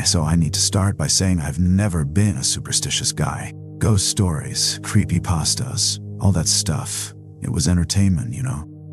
So I need to start by saying I've never been a superstitious guy. Ghost stories, creepypastas, all that stuff. It was entertainment,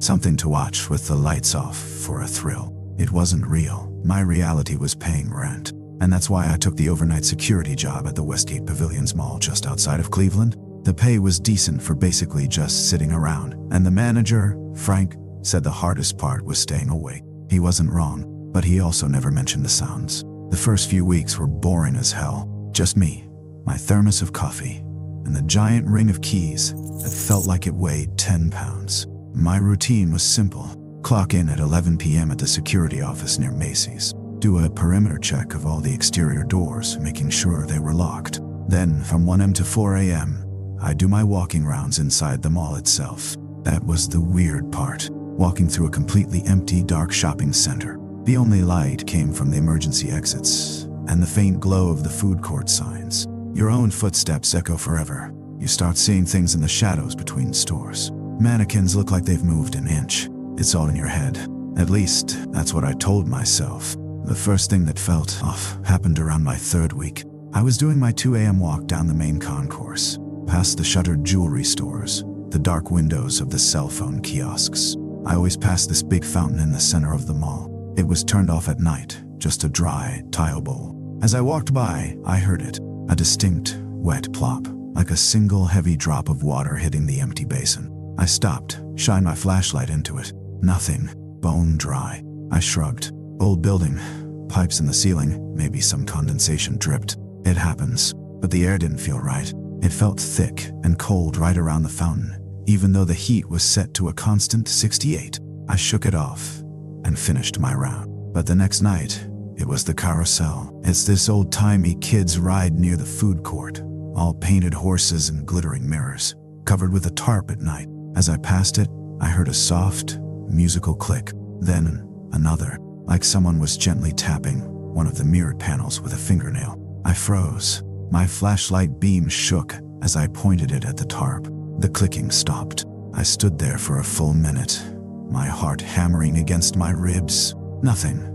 something to watch with the lights off for a thrill. It wasn't real. My reality was paying rent. And that's why I took the overnight security job at the Westgate Pavilions Mall just outside of Cleveland. The pay was decent for basically just sitting around. And the manager, Frank, said the hardest part was staying awake. He wasn't wrong, but he also never mentioned the sounds. The first few weeks were boring as hell. Just me, my thermos of coffee, and the giant ring of keys that felt like it weighed 10 pounds. My routine was simple. Clock in at 11 p.m. at the security office near Macy's. Do a perimeter check of all the exterior doors, making sure they were locked. Then, from 1 a.m. to 4 a.m., I'd do my walking rounds inside the mall itself. That was the weird part. Walking through a completely empty, dark shopping center. The only light came from the emergency exits and the faint glow of the food court signs. Your own footsteps echo forever. You start seeing things in the shadows between stores. Mannequins look like they've moved an inch. It's all in your head. At least, that's what I told myself. The first thing that felt off happened around my third week. I was doing my 2 a.m. walk down the main concourse, past the shuttered jewelry stores, the dark windows of the cell phone kiosks. I always passed this big fountain in the center of the mall. It was turned off at night, just a dry tile bowl. As I walked by, I heard it, a distinct, wet plop, like a single heavy drop of water hitting the empty basin. I stopped, shined my flashlight into it. Nothing, bone dry. I shrugged. Old building, pipes in the ceiling, maybe some condensation dripped. It happens, but the air didn't feel right. It felt thick and cold right around the fountain, even though the heat was set to a constant 68. I shook it off and finished my round. But the next night, it was the carousel. It's this old-timey kids ride near the food court, all painted horses and glittering mirrors, covered with a tarp at night. As I passed it, I heard a soft, musical click, then another, like someone was gently tapping one of the mirrored panels with a fingernail. I froze. My flashlight beam shook as I pointed it at the tarp. The clicking stopped. I stood there for a full minute, my heart hammering against my ribs. Nothing.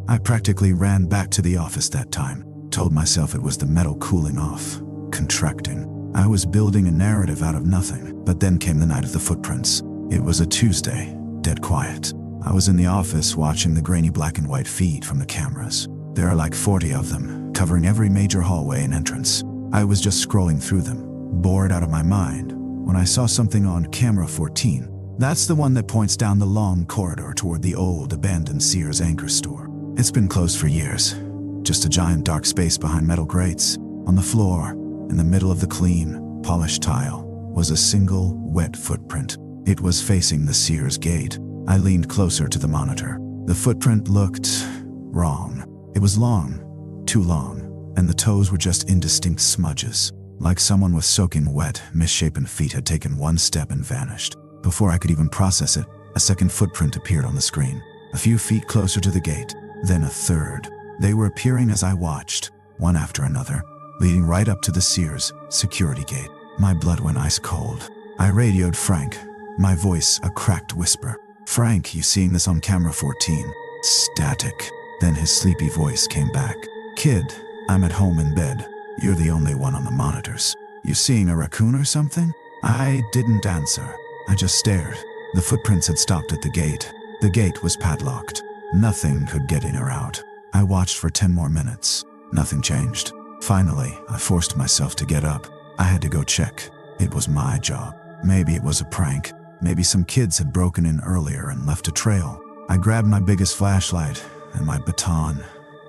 I practically ran back to the office that time, told myself it was the metal cooling off, contracting. I was building a narrative out of nothing, but then came the night of the footprints. It was a Tuesday, dead quiet. I was in the office watching the grainy black and white feed from the cameras. There are like 40 of them, covering every major hallway and entrance. I was just scrolling through them, bored out of my mind, when I saw something on camera 14. That's the one that points down the long corridor toward the old, abandoned Sears anchor store. It's been closed for years. Just a giant dark space behind metal grates. On the floor, in the middle of the clean, polished tile, was a single, wet footprint. It was facing the Sears gate. I leaned closer to the monitor. The footprint looked wrong. It was long, too long, and the toes were just indistinct smudges, like someone with soaking wet, misshapen feet had taken one step and vanished. Before I could even process it, a second footprint appeared on the screen, a few feet closer to the gate, then a third. They were appearing as I watched, one after another, leading right up to the Sears security gate. My blood went ice cold. I radioed Frank, my voice a cracked whisper. "Frank, you seeing this on camera 14? Static." Then his sleepy voice came back. "Kid, I'm at home in bed. You're the only one on the monitors. You seeing a raccoon or something?" I didn't answer. I just stared. The footprints had stopped at the gate. The gate was padlocked. Nothing could get in or out. I watched for 10 more minutes. Nothing changed. Finally, I forced myself to get up. I had to go check. It was my job. Maybe it was a prank. Maybe some kids had broken in earlier and left a trail. I grabbed my biggest flashlight and my baton,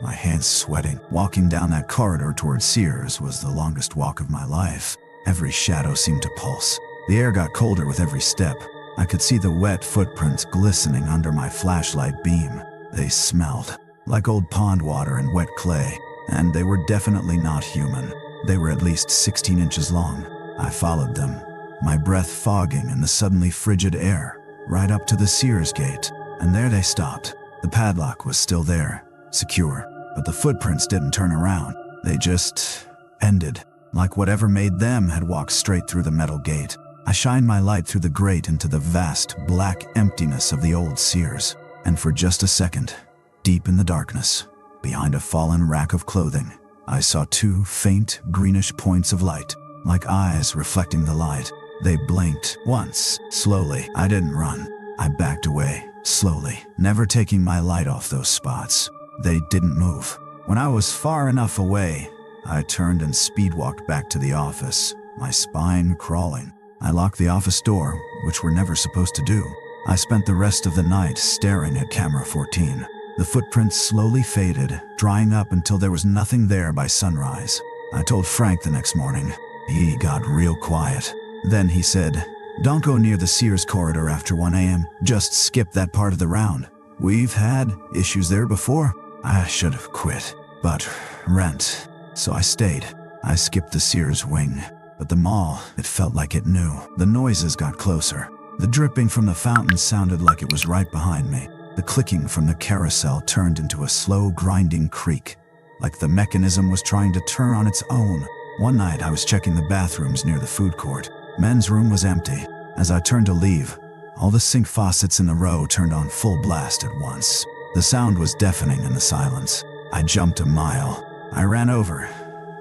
my hands sweating. Walking down that corridor toward Sears was the longest walk of my life. Every shadow seemed to pulse. The air got colder with every step. I could see the wet footprints glistening under my flashlight beam. They smelled like old pond water and wet clay, and they were definitely not human. They were at least 16 inches long. I followed them, my breath fogging in the suddenly frigid air, right up to the Sears gate, and there they stopped. The padlock was still there, secure, but the footprints didn't turn around. They just ended, like whatever made them had walked straight through the metal gate. I shined my light through the grate into the vast, black emptiness of the old Sears, and for just a second, deep in the darkness, Behind a fallen rack of clothing, I saw two faint, greenish points of light, like eyes reflecting the light. They blinked once, slowly. I didn't run. I backed away, slowly, never taking my light off those spots. They didn't move. When I was far enough away, I turned and speed-walked back to the office, my spine crawling. I locked the office door, which we're never supposed to do. I spent the rest of the night staring at camera 14. The footprints slowly faded, drying up until there was nothing there by sunrise. I told Frank the next morning. He got real quiet. Then he said, "Don't go near the Sears corridor after 1 a.m. Just skip that part of the round. We've had issues there before." I should have quit, but rent. So I stayed. I skipped the Sears wing. But the mall, it felt like it knew. The noises got closer. The dripping from the fountain sounded like it was right behind me. The clicking from the carousel turned into a slow, grinding creak, like the mechanism was trying to turn on its own. One night, I was checking the bathrooms near the food court. Men's room was empty. As I turned to leave, all the sink faucets in the row turned on full blast at once. The sound was deafening in the silence. I jumped a mile. I ran over,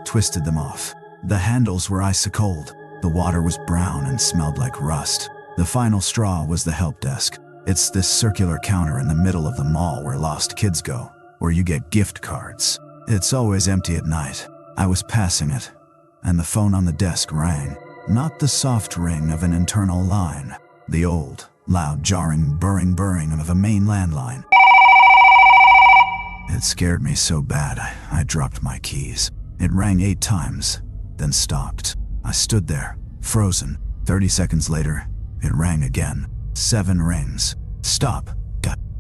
twisted them off. The handles were icy cold. The water was brown and smelled like rust. The final straw was the help desk. It's this circular counter in the middle of the mall where lost kids go, where you get gift cards. It's always empty at night. I was passing it, and the phone on the desk rang. Not the soft ring of an internal line, the old, loud, jarring, burring of a main landline. It scared me so bad, I dropped my keys. It rang 8 times, then stopped. I stood there, frozen. 30 seconds later, it rang again. 7 rings. Stop.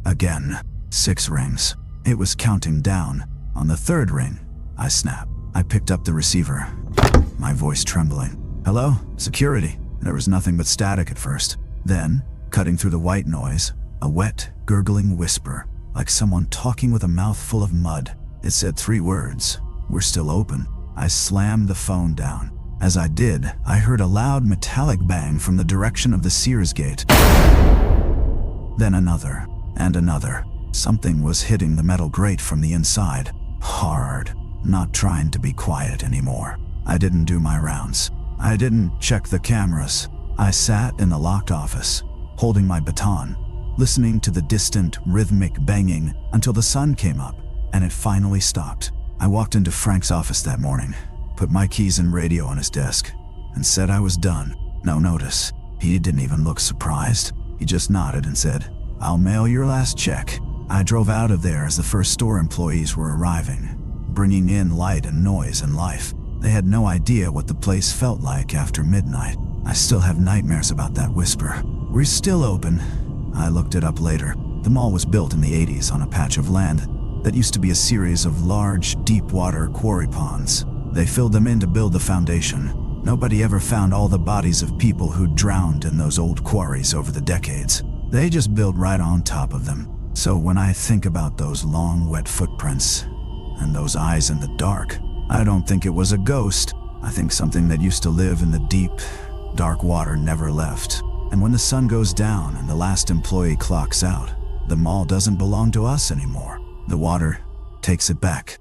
Again. 6 rings. It was counting down. On the 3rd ring, I snapped. I picked up the receiver, my voice trembling. "Hello? Security." There was nothing but static at first. Then, cutting through the white noise, a wet, gurgling whisper, like someone talking with a mouth full of mud. It said 3 words. "We're still open." I slammed the phone down. As I did, I heard a loud metallic bang from the direction of the Sears gate. Then another, and another. Something was hitting the metal grate from the inside. Hard. Not trying to be quiet anymore. I didn't do my rounds. I didn't check the cameras. I sat in the locked office, holding my baton, listening to the distant, rhythmic banging until the sun came up, and it finally stopped. I walked into Frank's office that morning, put my keys and radio on his desk, and said I was done. No notice. He didn't even look surprised. He just nodded and said, "I'll mail your last check." I drove out of there as the first store employees were arriving, bringing in light and noise and life. They had no idea what the place felt like after midnight. I still have nightmares about that whisper. "We're still open." I looked it up later. The mall was built in the 80s on a patch of land that used to be a series of large, deep-water quarry ponds. They filled them in to build the foundation. Nobody ever found all the bodies of people who drowned in those old quarries over the decades. They just built right on top of them. So when I think about those long, wet footprints and those eyes in the dark, I don't think it was a ghost. I think something that used to live in the deep, dark water never left. And when the sun goes down and the last employee clocks out, the mall doesn't belong to us anymore. The water takes it back.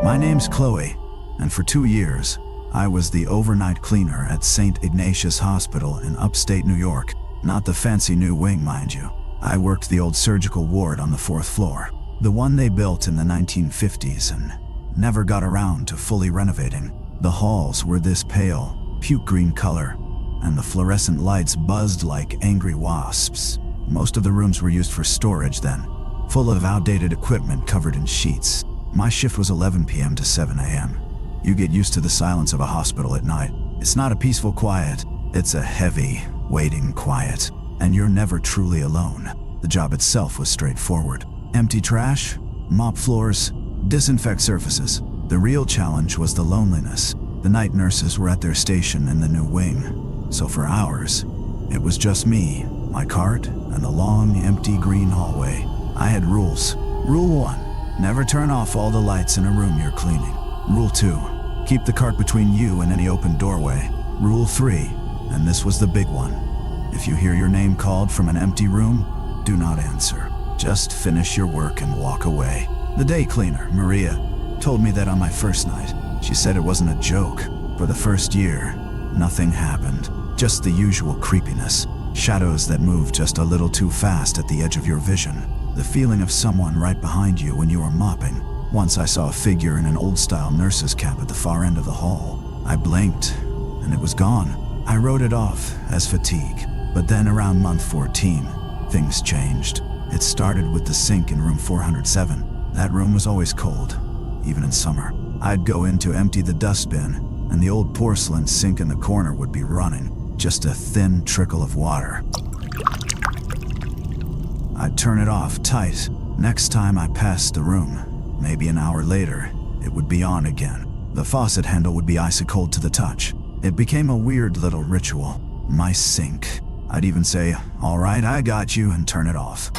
My name's Chloe, and for 2 years, I was the overnight cleaner at St. Ignatius Hospital in upstate New York. Not the fancy new wing, mind you. I worked the old surgical ward on the 4th floor, the one they built in the 1950s and never got around to fully renovating. The halls were this pale, puke green color, and the fluorescent lights buzzed like angry wasps. Most of the rooms were used for storage then, full of outdated equipment covered in sheets. My shift was 11 p.m. to 7 a.m. You get used to the silence of a hospital at night. It's not a peaceful quiet, it's a heavy, waiting quiet. And you're never truly alone. The job itself was straightforward. Empty trash, mop floors, disinfect surfaces. The real challenge was the loneliness. The night nurses were at their station in the new wing. So for hours, it was just me, my cart, and the long, empty green hallway. I had rules. Rule 1, never turn off all the lights in a room you're cleaning. Rule 2, keep the cart between you and any open doorway. Rule 3, and this was the big one, If you hear your name called from an empty room, do not answer. Just finish your work and walk away. The day cleaner, Maria, told me that on my first night. She said it wasn't a joke. For the first year, nothing happened. Just the usual creepiness. Shadows that move just a little too fast at the edge of your vision. The feeling of someone right behind you when you are mopping. Once I saw a figure in an old-style nurse's cap at the far end of the hall. I blinked, and it was gone. I wrote it off as fatigue. But then around month 14, things changed. It started with the sink in room 407. That room was always cold, even in summer. I'd go in to empty the dustbin, and the old porcelain sink in the corner would be running, just a thin trickle of water. I'd turn it off tight. Next time I passed the room, maybe an hour later, it would be on again. The faucet handle would be icy cold to the touch. It became a weird little ritual. My sink. I'd even say, "All right, I got you," and turn it off.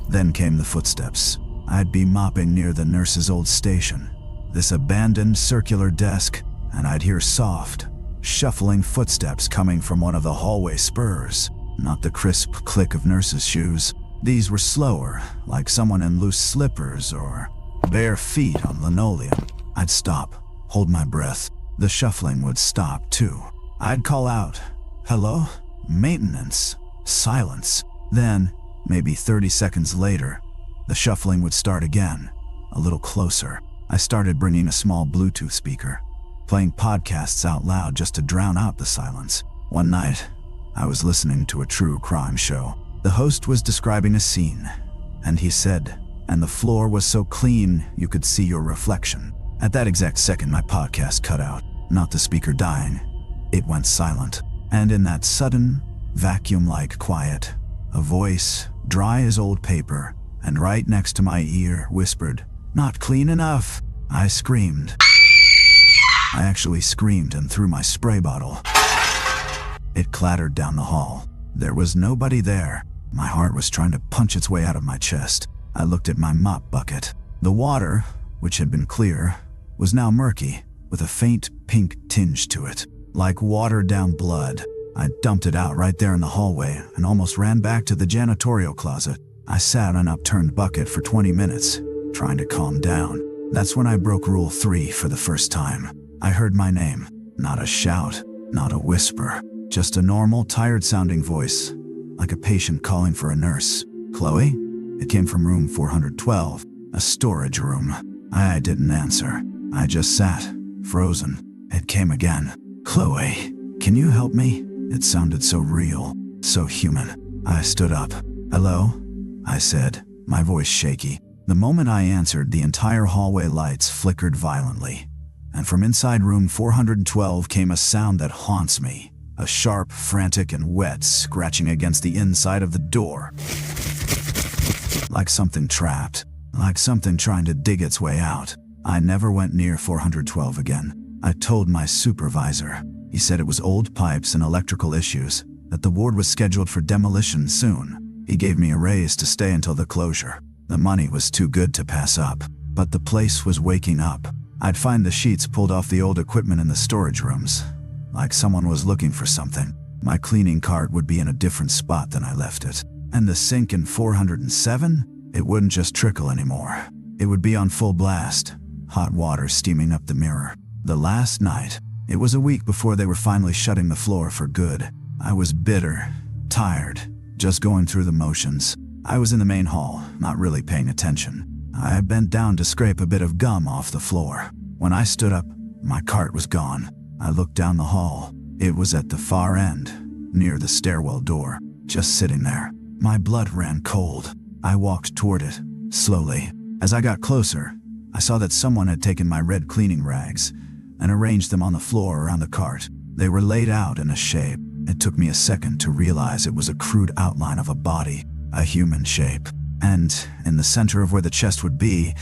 Then came the footsteps. I'd be mopping near the nurse's old station, this abandoned circular desk, and I'd hear soft, shuffling footsteps coming from one of the hallway spurs. Not the crisp click of nurses' shoes. These were slower, like someone in loose slippers or bare feet on linoleum. I'd stop, hold my breath. The shuffling would stop too. I'd call out, "Hello? Maintenance." Silence. Then, maybe 30 seconds later, the shuffling would start again, a little closer. I started bringing a small Bluetooth speaker, playing podcasts out loud just to drown out the silence. One night, I was listening to a true crime show. The host was describing a scene, and he said, "And the floor was so clean you could see your reflection." At that exact second, my podcast cut out. Not the speaker dying. It went silent. And in that sudden, vacuum-like quiet, a voice, dry as old paper, and right next to my ear, whispered, "Not clean enough." I screamed. I actually screamed and threw my spray bottle. It clattered down the hall. There was nobody there. My heart was trying to punch its way out of my chest. I looked at my mop bucket. The water, which had been clear, was now murky, with a faint pink tinge to it, like watered-down blood. I dumped it out right there in the hallway and almost ran back to the janitorial closet. I sat on an upturned bucket for 20 minutes, trying to calm down. That's when I broke Rule 3 for the first time. I heard my name. Not a shout, not a whisper, just a normal, tired-sounding voice, like a patient calling for a nurse. "Chloe?" It came from room 412, a storage room. I didn't answer. I just sat, frozen. It came again. "Chloe, can you help me?" It sounded so real, so human. I stood up. "Hello?" I said, my voice shaky. The moment I answered, the entire hallway lights flickered violently, and from inside room 412 came a sound that haunts me. A sharp, frantic, and wet scratching against the inside of the door. Like something trapped, like something trying to dig its way out. I never went near 412 again. I told my supervisor. He said it was old pipes and electrical issues, that the ward was scheduled for demolition soon. He gave me a raise to stay until the closure. The money was too good to pass up, but the place was waking up. I'd find the sheets pulled off the old equipment in the storage rooms, like someone was looking for something. My cleaning cart would be in a different spot than I left it. And the sink in 407? It wouldn't just trickle anymore. It would be on full blast, hot water steaming up the mirror. The last night, it was a week before they were finally shutting the floor for good. I was bitter, tired, just going through the motions. I was in the main hall, not really paying attention. I bent down to scrape a bit of gum off the floor. When I stood up, my cart was gone. I looked down the hall. It was at the far end, near the stairwell door, just sitting there. My blood ran cold. I walked toward it, slowly. As I got closer, I saw that someone had taken my red cleaning rags and arranged them on the floor around the cart. They were laid out in a shape. It took me a second to realize it was a crude outline of a body, a human shape. And in the center of where the chest would be,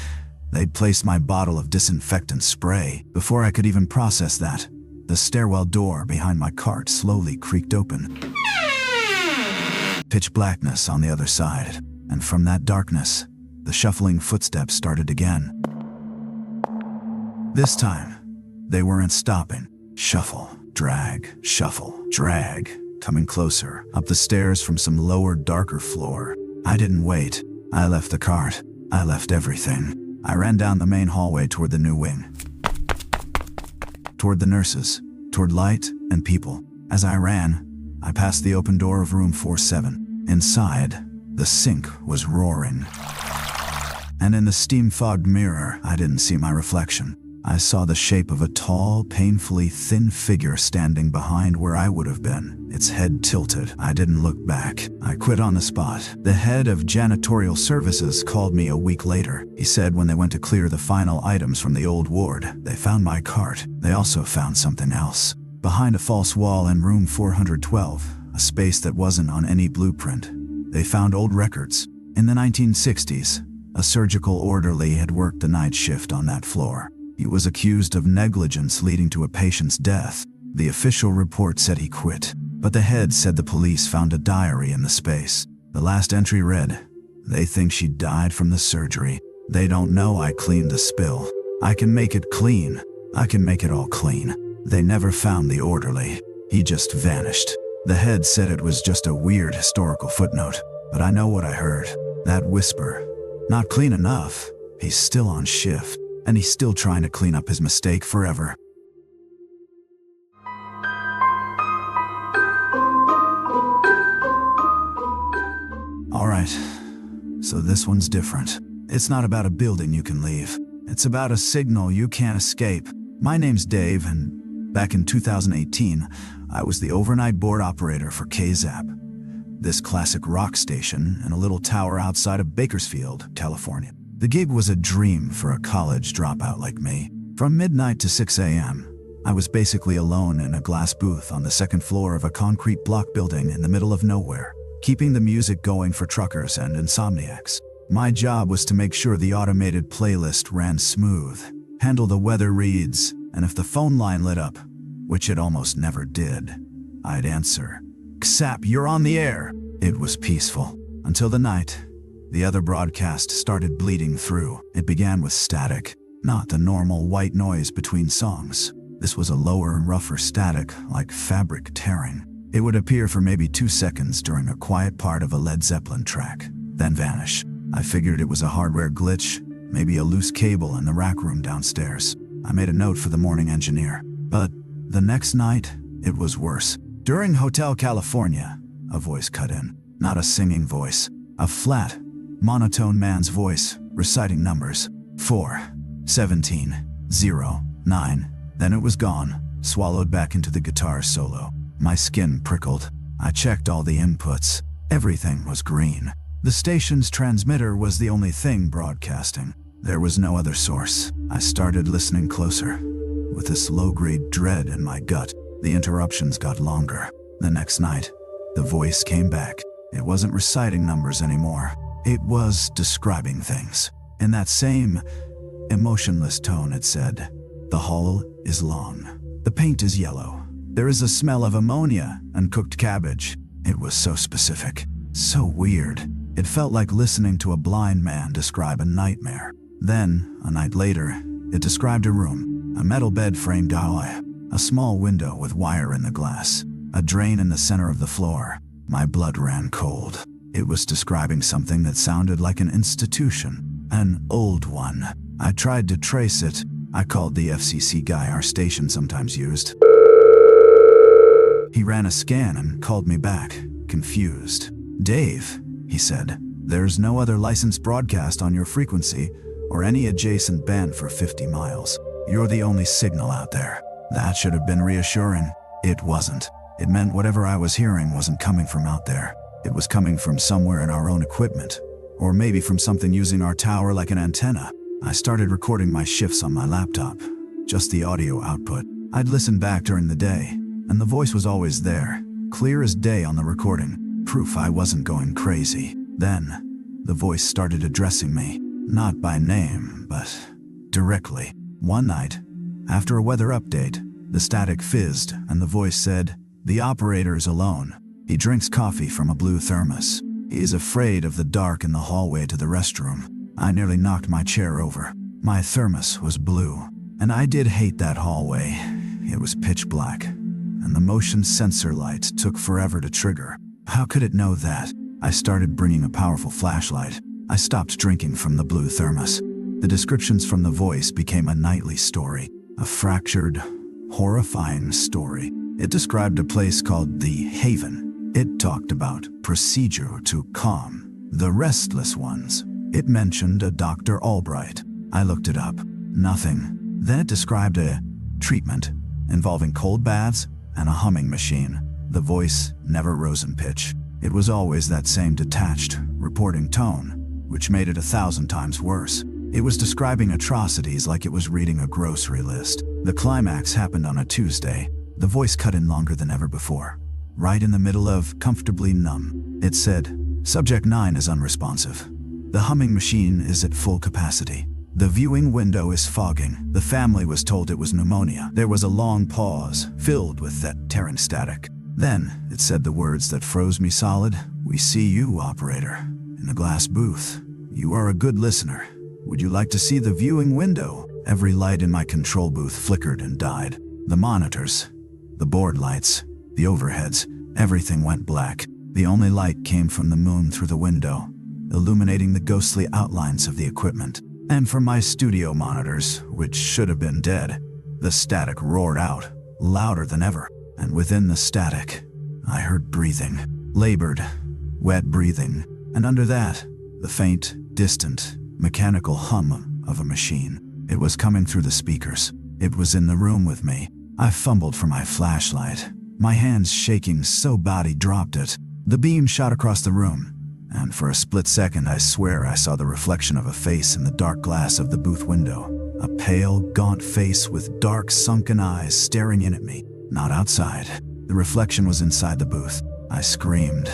they'd placed my bottle of disinfectant spray. Before I could even process that, the stairwell door behind my cart slowly creaked open. Pitch blackness on the other side, and from that darkness, the shuffling footsteps started again. This time, they weren't stopping. Shuffle, drag, coming closer, up the stairs from some lower, darker floor. I didn't wait. I left the cart. I left everything. I ran down the main hallway toward the new wing. Toward the nurses, toward light and people. As I ran, I passed the open door of room 47. Inside, the sink was roaring. And in the steam-fogged mirror, I didn't see my reflection. I saw the shape of a tall, painfully thin figure standing behind where I would have been, its head tilted. I didn't look back. I quit on the spot. The head of janitorial services called me a week later. He said when they went to clear the final items from the old ward, they found my cart. They also found something else. Behind a false wall in room 412, a space that wasn't on any blueprint, they found old records. In the 1960s, a surgical orderly had worked the night shift on that floor. He was accused of negligence leading to a patient's death. The official report said he quit, but the head said the police found a diary in the space. The last entry read, "They think she died from the surgery. They don't know I cleaned the spill. I can make it clean. I can make it all clean." They never found the orderly. He just vanished. The head said it was just a weird historical footnote, but I know what I heard. That whisper. Not clean enough. He's still on shift. And he's still trying to clean up his mistake forever. Alright, so this one's different. It's not about a building you can leave. It's about a signal you can't escape. My name's Dave, and back in 2018, I was the overnight board operator for KZAP, this classic rock station in a little tower outside of Bakersfield, California. The gig was a dream for a college dropout like me. From midnight to 6 a.m., I was basically alone in a glass booth on the second floor of a concrete block building in the middle of nowhere, keeping the music going for truckers and insomniacs. My job was to make sure the automated playlist ran smooth, handle the weather reads, and if the phone line lit up, which it almost never did, I'd answer. "KZAP, you're on the air." It was peaceful, until the night the other broadcast started bleeding through. It began with static, not the normal white noise between songs. This was a lower and rougher static, like fabric tearing. It would appear for maybe 2 seconds during a quiet part of a Led Zeppelin track, then vanish. I figured it was a hardware glitch, maybe a loose cable in the rack room downstairs. I made a note for the morning engineer. But the next night, it was worse. During Hotel California, a voice cut in. Not a singing voice, a flat, monotone man's voice, reciting numbers. 4, 17, 0, 9. Then it was gone, swallowed back into the guitar solo. My skin prickled. I checked all the inputs. Everything was green. The station's transmitter was the only thing broadcasting. There was no other source. I started listening closer. With this low-grade dread in my gut, the interruptions got longer. The next night, the voice came back. It wasn't reciting numbers anymore. It was describing things. In that same, emotionless tone it said, "The hall is long. The paint is yellow. There is a smell of ammonia and cooked cabbage." It was so specific, so weird. It felt like listening to a blind man describe a nightmare. Then, a night later, it described a room, a metal bed framed doorway, a small window with wire in the glass, a drain in the center of the floor. My blood ran cold. It was describing something that sounded like an institution, an old one. I tried to trace it. I called the FCC guy our station sometimes used. He ran a scan and called me back, confused. "Dave," he said, "there's no other licensed broadcast on your frequency or any adjacent band for 50 miles. You're the only signal out there." That should have been reassuring. It wasn't. It meant whatever I was hearing wasn't coming from out there. It was coming from somewhere in our own equipment, or maybe from something using our tower like an antenna. I started recording my shifts on my laptop, just the audio output. I'd listen back during the day, and the voice was always there, clear as day on the recording, proof I wasn't going crazy. Then, the voice started addressing me, not by name, but directly. One night, after a weather update, the static fizzed, and the voice said, "The operator's alone. He drinks coffee from a blue thermos. He is afraid of the dark in the hallway to the restroom." I nearly knocked my chair over. My thermos was blue, and I did hate that hallway. It was pitch black, and the motion sensor light took forever to trigger. How could it know that? I started bringing a powerful flashlight. I stopped drinking from the blue thermos. The descriptions from the voice became a nightly story, a fractured, horrifying story. It described a place called the Haven. It talked about procedure to calm the restless ones. It mentioned a Dr. Albright. I looked it up. Nothing. Then it described a treatment involving cold baths and a humming machine. The voice never rose in pitch. It was always that same detached, reporting tone, which made it 1,000 times worse. It was describing atrocities like it was reading a grocery list. The climax happened on a Tuesday. The voice cut in longer than ever before, right in the middle of comfortably numb. It said, "Subject 9 is unresponsive. The humming machine is at full capacity. The viewing window is fogging. The family was told it was pneumonia." There was a long pause, filled with that Terran static. Then it said the words that froze me solid. "We see you, operator, in the glass booth. You are a good listener. Would you like to see the viewing window?" Every light in my control booth flickered and died. The monitors, the board lights, the overheads, everything went black. The only light came from the moon through the window, illuminating the ghostly outlines of the equipment. And from my studio monitors, which should have been dead, the static roared out, louder than ever. And within the static, I heard breathing, labored, wet breathing, and under that, the faint, distant, mechanical hum of a machine. It was coming through the speakers. It was in the room with me. I fumbled for my flashlight, my hands shaking so body dropped it. The beam shot across the room, and for a split second I swear I saw the reflection of a face in the dark glass of the booth window. A pale, gaunt face with dark, sunken eyes staring in at me. Not outside. The reflection was inside the booth. I screamed.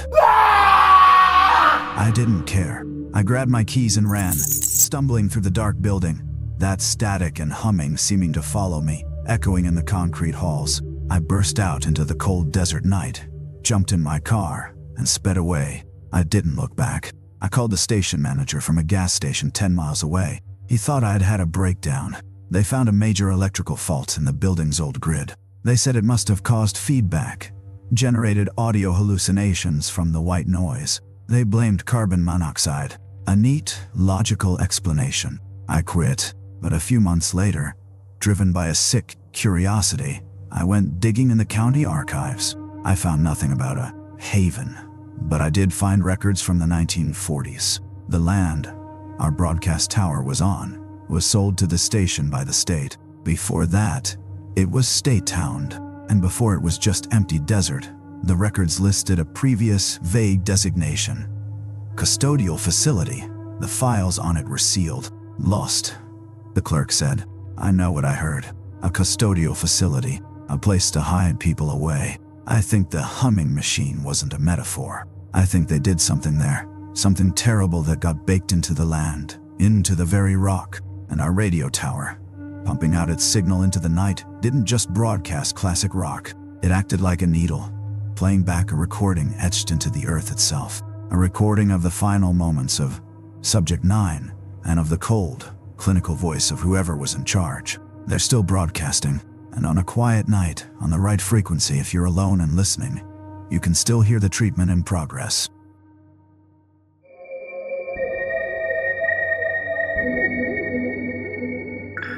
I didn't care. I grabbed my keys and ran, stumbling through the dark building, that static and humming seeming to follow me, echoing in the concrete halls. I burst out into the cold desert night, jumped in my car, and sped away. I didn't look back. I called the station manager from a gas station 10 miles away. He thought I had had a breakdown. They found a major electrical fault in the building's old grid. They said it must have caused feedback, generated audio hallucinations from the white noise. They blamed carbon monoxide. A neat, logical explanation. I quit, but a few months later, driven by a sick curiosity, I went digging in the county archives. I found nothing about a haven, but I did find records from the 1940s. The land our broadcast tower was on was sold to the station by the state. Before that, it was state-owned, and before it was just empty desert. The records listed a previous vague designation. Custodial facility. The files on it were sealed. Lost, the clerk said. I know what I heard. A custodial facility. A place to hide people away. I think the humming machine wasn't a metaphor. I think they did something there. Something terrible that got baked into the land, into the very rock. And our radio tower, pumping out its signal into the night, didn't just broadcast classic rock. It acted like a needle, playing back a recording etched into the earth itself. A recording of the final moments of Subject 9 and of the cold, clinical voice of whoever was in charge. They're still broadcasting, and on a quiet night, on the right frequency if you're alone and listening, you can still hear the treatment in progress.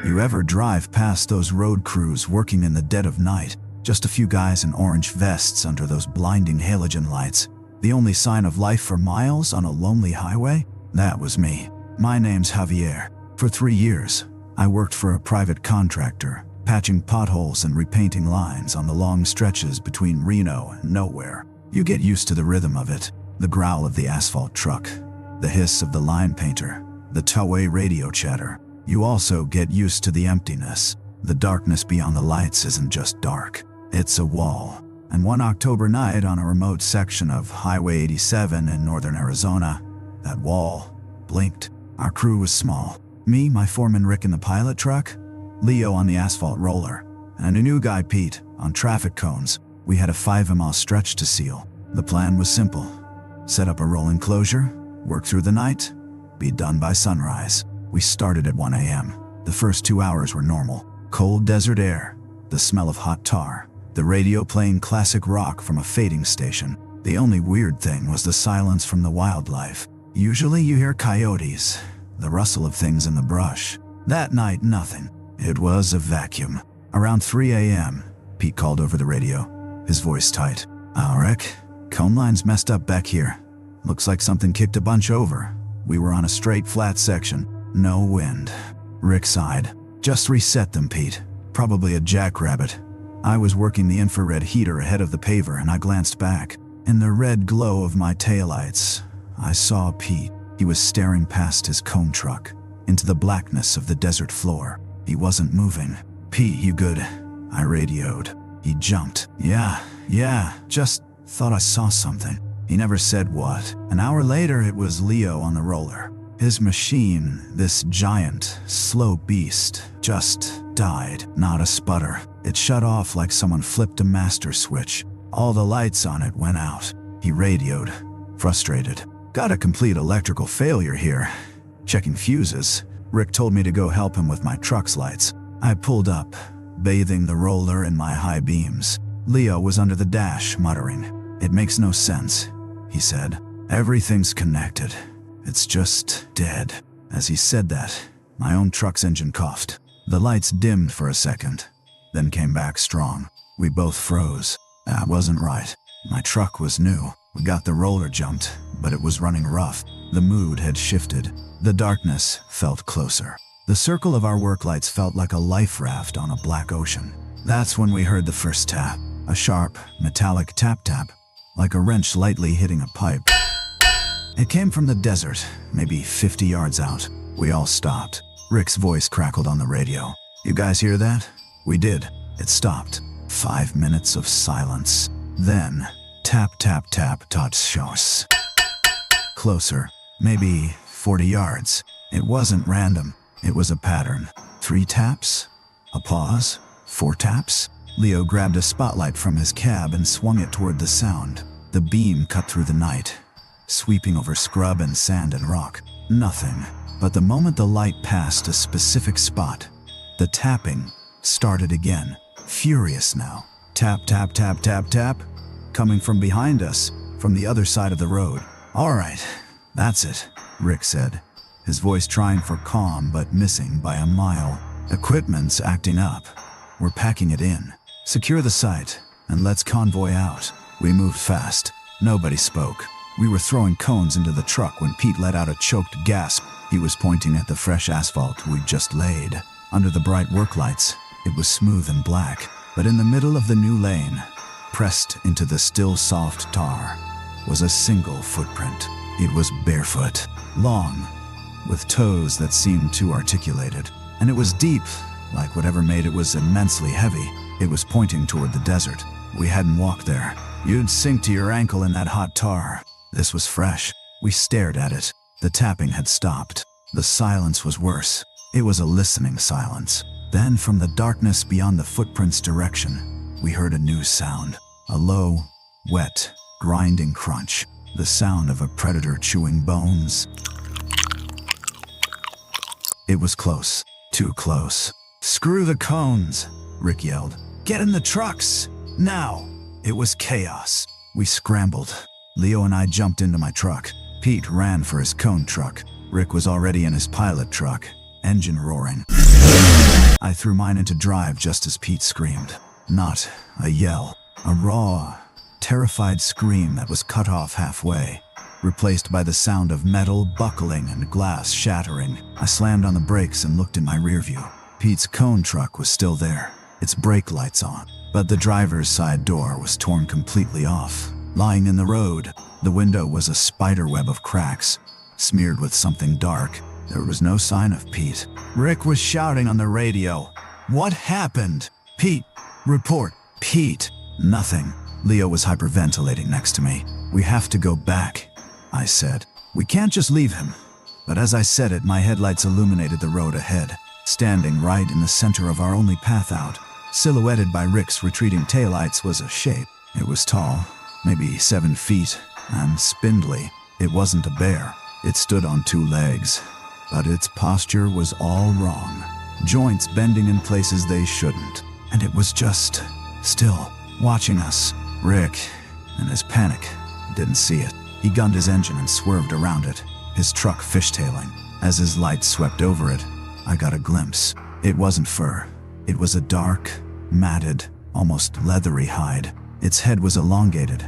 You ever drive past those road crews working in the dead of night? Just a few guys in orange vests under those blinding halogen lights. The only sign of life for miles on a lonely highway? That was me. My name's Javier. For 3 years, I worked for a private contractor, patching potholes and repainting lines on the long stretches between Reno and nowhere. You get used to the rhythm of it, the growl of the asphalt truck, the hiss of the line painter, the two-way radio chatter. You also get used to the emptiness. The darkness beyond the lights isn't just dark, it's a wall. And one October night on a remote section of Highway 87 in northern Arizona, that wall blinked. Our crew was small. Me, my foreman Rick in the pilot truck, Leo on the asphalt roller, and a new guy Pete on traffic cones. We had a 5-mile stretch to seal. The plan was simple. Set up a rolling closure, work through the night, be done by sunrise. We started at 1 a.m. The first 2 hours were normal. Cold desert air, the smell of hot tar, the radio playing classic rock from a fading station. The only weird thing was the silence from the wildlife. Usually you hear coyotes, the rustle of things in the brush. That night, nothing. It was a vacuum. Around 3 a.m., Pete called over the radio, his voice tight. Rick, cone line's messed up back here. Looks like something kicked a bunch over. We were on a straight, flat section. No wind. Rick sighed. Just reset them, Pete. Probably a jackrabbit. I was working the infrared heater ahead of the paver and I glanced back. In the red glow of my taillights, I saw Pete. He was staring past his cone truck, into the blackness of the desert floor. He wasn't moving. Pete, you good? I radioed. He jumped. Yeah, just thought I saw something. He never said what. An hour later, it was Leo on the roller. His machine, this giant, slow beast, just died. Not a sputter. It shut off like someone flipped a master switch. All the lights on it went out. He radioed, frustrated. Got a complete electrical failure here. Checking fuses. Rick told me to go help him with my truck's lights. I pulled up, bathing the roller in my high beams. Leo was under the dash, muttering. It makes no sense, he said. Everything's connected. It's just dead. As he said that, my own truck's engine coughed. The lights dimmed for a second, then came back strong. We both froze. That wasn't right. My truck was new. We got the roller jumped, but it was running rough. The mood had shifted. The darkness felt closer. The circle of our work lights felt like a life raft on a black ocean. That's when we heard the first tap. A sharp, metallic tap-tap, like a wrench lightly hitting a pipe. It came from the desert, maybe 50 yards out. We all stopped. Rick's voice crackled on the radio. You guys hear that? We did. It stopped. 5 minutes of silence. Then, tap, tap, tap, tots. Closer, maybe 40 yards. It wasn't random. It was a pattern. 3 taps? A pause? 4 taps? Leo grabbed a spotlight from his cab and swung it toward the sound. The beam cut through the night, sweeping over scrub and sand and rock. Nothing. But the moment the light passed a specific spot, the tapping started again. Furious now. Tap, tap, tap, tap, tap. Coming from behind us, from the other side of the road. All right, that's it, Rick said, his voice trying for calm but missing by a mile. Equipment's acting up. We're packing it in. Secure the site, and let's convoy out. We moved fast. Nobody spoke. We were throwing cones into the truck when Pete let out a choked gasp. He was pointing at the fresh asphalt we'd just laid. Under the bright work lights, it was smooth and black, but in the middle of the new lane, pressed into the still soft tar, was a single footprint. It was barefoot, long, with toes that seemed too articulated, and it was deep, like whatever made it was immensely heavy. It was pointing toward the desert. We hadn't walked there. You'd sink to your ankle in that hot tar. This was fresh. We stared at it. The tapping had stopped. The silence was worse. It was a listening silence. Then, from the darkness beyond the footprint's direction, we heard a new sound. A low, wet, grinding crunch. The sound of a predator chewing bones. It was close. Too close. Screw the cones, Rick yelled. Get in the trucks! Now! It was chaos. We scrambled. Leo and I jumped into my truck. Pete ran for his cone truck. Rick was already in his pilot truck, engine roaring. I threw mine into drive just as Pete screamed. Not a yell. A raw, terrified scream that was cut off halfway, replaced by the sound of metal buckling and glass shattering. I slammed on the brakes and looked in my rearview. Pete's cone truck was still there, its brake lights on, but the driver's side door was torn completely off. Lying in the road, the window was a spiderweb of cracks, smeared with something dark. There was no sign of Pete. Rick was shouting on the radio. What happened? Pete, report. Pete. Nothing. Leo was hyperventilating next to me. We have to go back, I said. We can't just leave him. But as I said it, my headlights illuminated the road ahead, standing right in the center of our only path out. Silhouetted by Rick's retreating taillights was a shape. It was tall, maybe 7 feet, and spindly. It wasn't a bear. It stood on 2 legs, but its posture was all wrong. Joints bending in places they shouldn't. And it was just still. watching us. Rick, in his panic, didn't see it. He gunned his engine and swerved around it, his truck fishtailing. As his light swept over it, I got a glimpse. It wasn't fur. It was a dark, matted, almost leathery hide. Its head was elongated,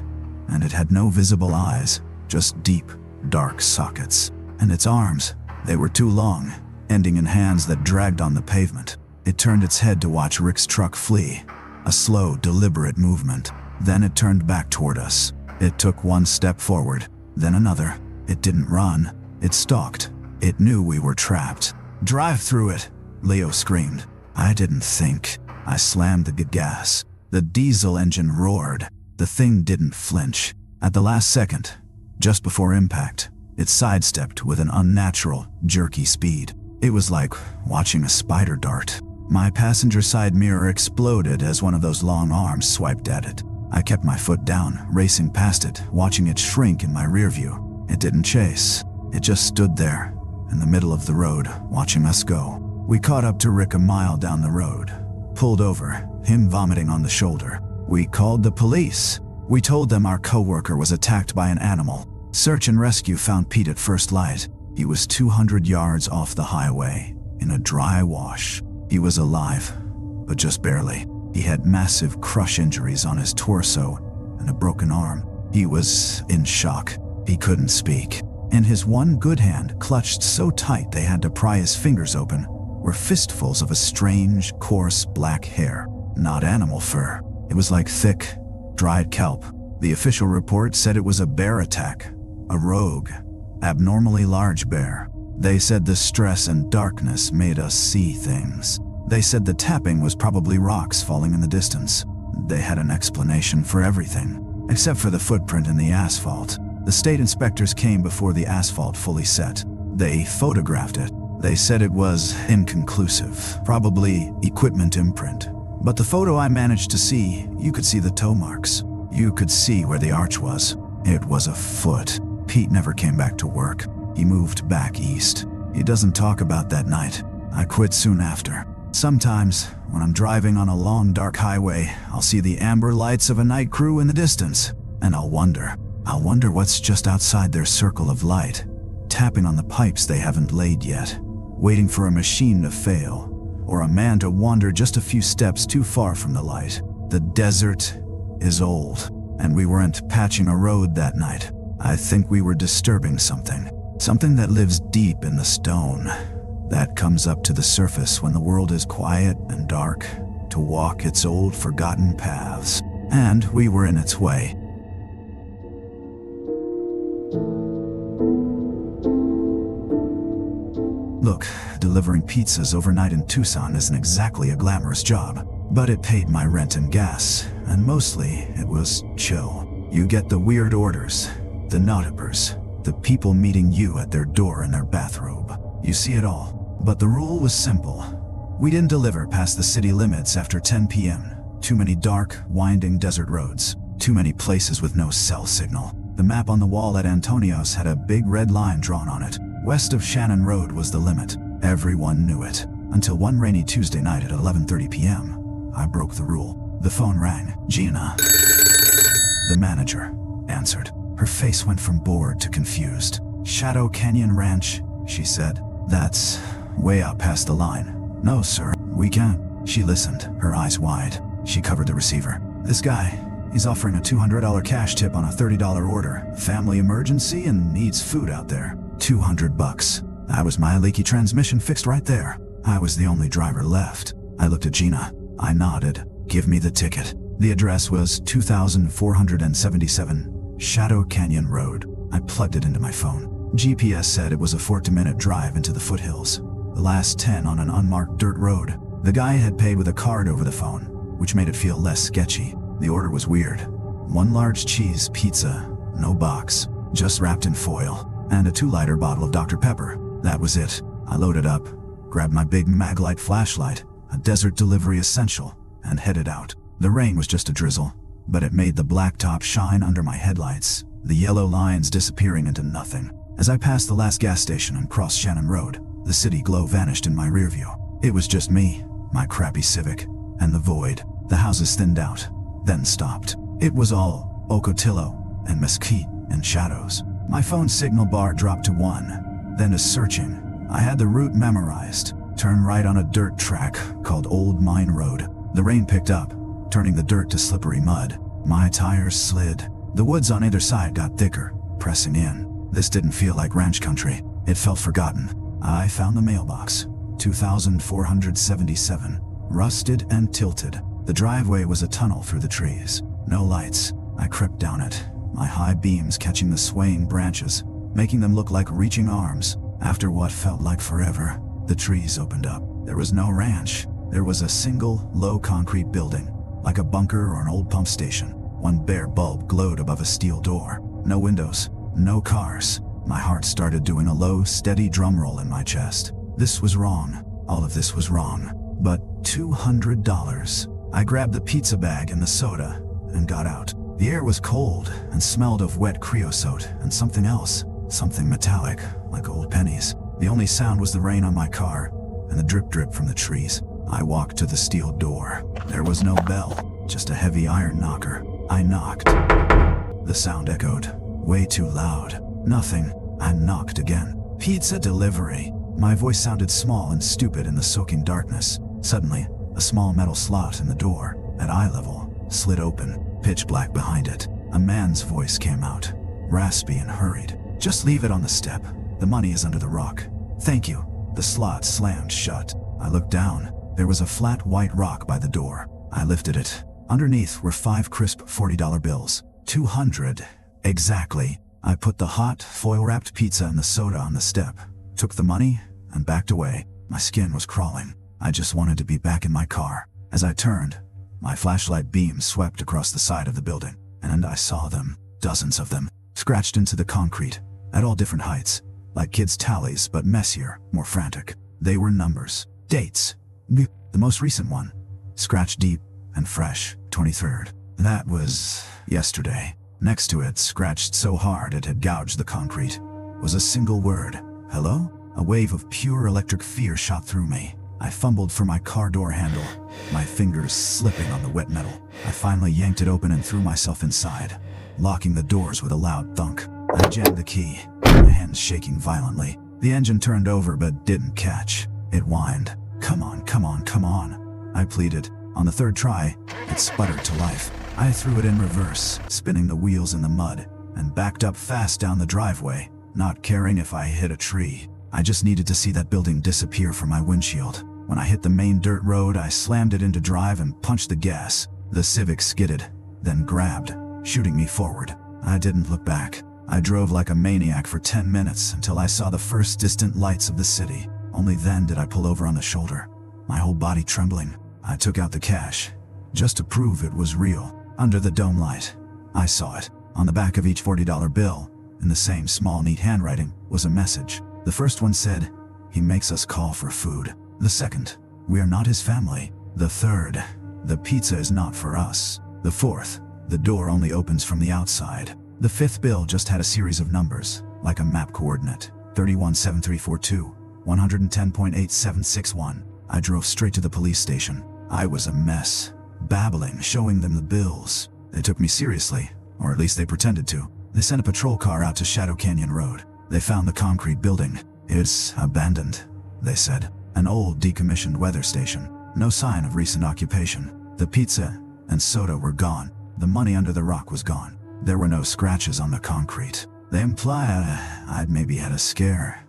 and it had no visible eyes, just deep, dark sockets. And its arms, they were too long, ending in hands that dragged on the pavement. It turned its head to watch Rick's truck flee, a slow, deliberate movement. Then it turned back toward us. It took one step forward, then another. It didn't run. It stalked. It knew we were trapped. "Drive through it," Leo screamed. I didn't think. I slammed the gas. The diesel engine roared. The thing didn't flinch. At the last second, just before impact, it sidestepped with an unnatural, jerky speed. It was like watching a spider dart. My passenger side mirror exploded as one of those long arms swiped at it. I kept my foot down, racing past it, watching it shrink in my rear view. It didn't chase. It just stood there, in the middle of the road, watching us go. We caught up to Rick a mile down the road, pulled over, him vomiting on the shoulder. We called the police. We told them our coworker was attacked by an animal. Search and rescue found Pete at first light. He was 200 yards off the highway, in a dry wash. He was alive, but just barely. He had massive crush injuries on his torso and a broken arm. He was in shock. He couldn't speak. In his one good hand, clutched so tight they had to pry his fingers open, were fistfuls of a strange, coarse black hair. Not animal fur. It was like thick, dried kelp. The official report said it was a bear attack. A rogue, abnormally large bear. They said the stress and darkness made us see things. They said the tapping was probably rocks falling in the distance. They had an explanation for everything, except for the footprint in the asphalt. The state inspectors came before the asphalt fully set. They photographed it. They said it was inconclusive, probably equipment imprint. But the photo I managed to see, you could see the toe marks. You could see where the arch was. It was a foot. Pete never came back to work. He moved back east. He doesn't talk about that night. I quit soon after. Sometimes, when I'm driving on a long, dark highway, I'll see the amber lights of a night crew in the distance, and I'll wonder what's just outside their circle of light, tapping on the pipes they haven't laid yet, waiting for a machine to fail, or a man to wander just a few steps too far from the light. The desert is old, and we weren't patching a road that night. I think we were disturbing something that lives deep in the stone, that comes up to the surface when the world is quiet and dark, to walk its old forgotten paths. And we were in its way. Look, delivering pizzas overnight in Tucson isn't exactly a glamorous job, but it paid my rent and gas, and mostly it was chill. You get the weird orders, the not-uppers, the people meeting you at their door in their bathrobe. You see it all. But the rule was simple. We didn't deliver past the city limits after 10 p.m. Too many dark, winding desert roads. Too many places with no cell signal. The map on the wall at Antonio's had a big red line drawn on it. West of Shannon Road was the limit. Everyone knew it. Until one rainy Tuesday night at 11:30 p.m. I broke the rule. The phone rang. Gina, the manager, answered. Her face went from bored to confused. Shadow Canyon Ranch, she said. That's way out past the line. No, sir, we can't. She listened, her eyes wide. She covered the receiver. This guy, he's offering a $200 cash tip on a $30 order. Family emergency and needs food out there. $200. That was my leaky transmission fixed right there. I was the only driver left. I looked at Gina. I nodded. Give me the ticket. The address was 2477 Shadow Canyon Road. I plugged it into my phone. GPS said it was a 40-minute drive into the foothills. The last 10 on an unmarked dirt road. The guy had paid with a card over the phone, which made it feel less sketchy. The order was weird. One large cheese pizza, no box, just wrapped in foil, and a 2-liter bottle of Dr. Pepper. That was it. I loaded up, grabbed my big Maglite flashlight, a desert delivery essential, and headed out. The rain was just a drizzle, but it made the blacktop shine under my headlights, the yellow lines disappearing into nothing. As I passed the last gas station and crossed Shannon Road, the city glow vanished in my rear view. It was just me, my crappy Civic, and the void. The houses thinned out. then stopped. It was all Ocotillo and Mesquite and shadows. My phone signal bar dropped to 1, then to searching. I had the route memorized. Turn right on a dirt track called Old Mine Road. The rain picked up, turning the dirt to slippery mud. My tires slid. The woods on either side got thicker, pressing in. This didn't feel like ranch country. It felt forgotten. I found the mailbox. 2477. Rusted and tilted. The driveway was a tunnel through the trees. No lights. I crept down it, my high beams catching the swaying branches, making them look like reaching arms. After what felt like forever, the trees opened up. There was no ranch. There was a single, low concrete building, like a bunker or an old pump station. One bare bulb glowed above a steel door. No windows, no cars. My heart started doing a low, steady drum roll in my chest. This was wrong. All of this was wrong. But $200. I grabbed the pizza bag and the soda and got out. The air was cold and smelled of wet creosote and something else, something metallic, like old pennies. The only sound was the rain on my car and the drip from the trees. I walked to the steel door. There was no bell, just a heavy iron knocker. I knocked. The sound echoed, way too loud. Nothing. I knocked again. Pizza delivery. My voice sounded small and stupid in the soaking darkness. Suddenly, a small metal slot in the door, at eye level, slid open, pitch black behind it. A man's voice came out, raspy and hurried. "Just leave it on the step. The money is under the rock." "Thank you." The slot slammed shut. I looked down. There was a flat white rock by the door. I lifted it. Underneath were 5 crisp $40 bills. 200. Exactly. I put the hot, foil-wrapped pizza and the soda on the step, took the money, and backed away. My skin was crawling. I just wanted to be back in my car. As I turned, my flashlight beam swept across the side of the building, and I saw them, dozens of them, scratched into the concrete, at all different heights, like kids' tallies, but messier, more frantic. They were numbers, dates. The most recent one, scratched deep and fresh, 23rd. That was yesterday. Next to it, scratched so hard it had gouged the concrete, was a single word. "Hello?" A wave of pure electric fear shot through me. I fumbled for my car door handle, my fingers slipping on the wet metal. I finally yanked it open and threw myself inside, locking the doors with a loud thunk. I jammed the key, my hands shaking violently. The engine turned over but didn't catch. It whined. "Come on, come on, come on," I pleaded. On the third try, it sputtered to life. I threw it in reverse, spinning the wheels in the mud, and backed up fast down the driveway, not caring if I hit a tree. I just needed to see that building disappear from my windshield. When I hit the main dirt road, I slammed it into drive and punched the gas. The Civic skidded, then grabbed, shooting me forward. I didn't look back. I drove like a maniac for 10 minutes until I saw the first distant lights of the city. Only then did I pull over on the shoulder, my whole body trembling. I took out the cash, just to prove it was real. Under the dome light, I saw it. On the back of each $40 bill, in the same small, neat handwriting, was a message. The first one said, "He makes us call for food." The second, "We are not his family." The third, "The pizza is not for us." The fourth, "The door only opens from the outside." The fifth bill just had a series of numbers, like a map coordinate. 317342, 110.8761. I drove straight to the police station. I was a mess, babbling, showing them the bills. They took me seriously, or at least they pretended to. They sent a patrol car out to Shadow Canyon Road. They found the concrete building. "It's abandoned," they said. An old, decommissioned weather station. No sign of recent occupation. The pizza and soda were gone. The money under the rock was gone. There were no scratches on the concrete. They implied I'd maybe had a scare,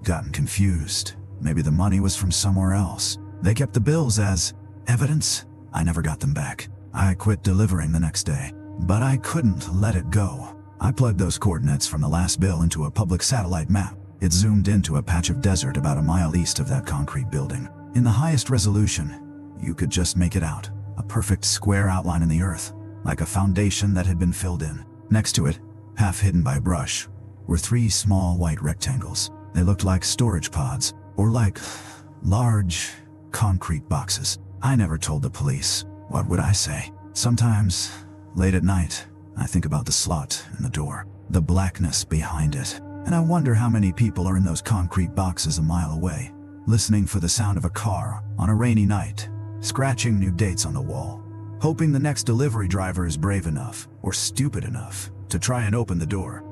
gotten confused. Maybe the money was from somewhere else. They kept the bills as evidence. I never got them back. I quit delivering the next day. But I couldn't let it go. I plugged those coordinates from the last bill into a public satellite map. It zoomed into a patch of desert about a mile east of that concrete building. In the highest resolution, you could just make it out. A perfect square outline in the earth, like a foundation that had been filled in. Next to it, half hidden by brush, were 3 small white rectangles. They looked like storage pods, or like large concrete boxes. I never told the police. What would I say? Sometimes, late at night, I think about the slot in the door, the blackness behind it, and I wonder how many people are in those concrete boxes a mile away, listening for the sound of a car on a rainy night, scratching new dates on the wall, hoping the next delivery driver is brave enough or stupid enough to try and open the door.